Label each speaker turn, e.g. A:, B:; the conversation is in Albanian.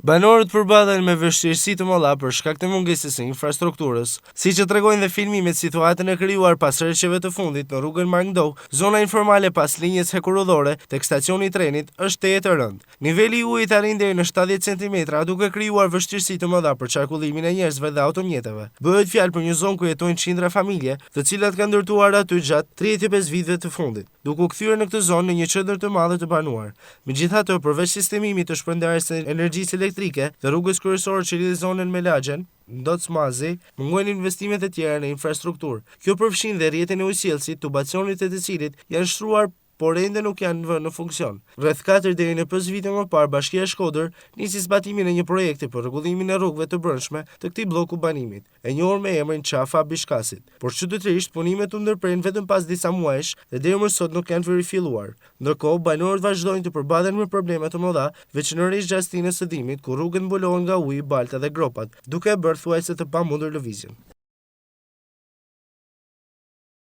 A: Banorët përballen me vështirësi të mëdha për shkak të mungesës së infrastrukturës. Siç e tregojnë dhe filmimet, situatën e krijuar pas rreshqeve të fundit në rrugën Markndau, zona informale pas linjës hekurudhore tek stacioni i trenit është tejet e rëndë. Niveli i ujit arrin deri në 70 cm, duke krijuar vështirësi të mëdha për qarkullimin e njerëzve dhe automjeteve. Bëhet fjalë për një zonë ku jetojnë qindra familje, të cilat kanë ndërtuar aty gjatë 35 viteve të fundit, duke u kthyer në këtë zonë në një qendër të madhe të banuar. Megjithatë, përveç sistemimit të shpërndarjes së energjisë elektrike dhe rrugës kryesore që lidh zonën me lagjen, Docmazi, mungojnë investimet e tjera në infrastrukturë. Kjo përfshin dhe rrjetin e ujësjellësit, tubacionit e të cilit janë shtruar por ende nuk janë vënë në funksion. Rreth 4 deri në 5 vite më parë, Bashkia e Shkodër nisi zbatimin e një projekti për rregullimin e rrugëve të brendshme të këtij bloku banimit, e njohur me emrin Qafa Bishkasit. Por çuditërisht, punimet u ndërprerën vetëm pas disa muajsh dhe deri më sot nuk janë verifikuar. Ndërkohë, banorët vazhdojnë të përballen me probleme të mëdha, veçanërisht gjatë stinës së dimrit, ku rrugët mbulohen nga uji, balta dhe gropat, duke e bërë thuajse të pamundur lëvizjen.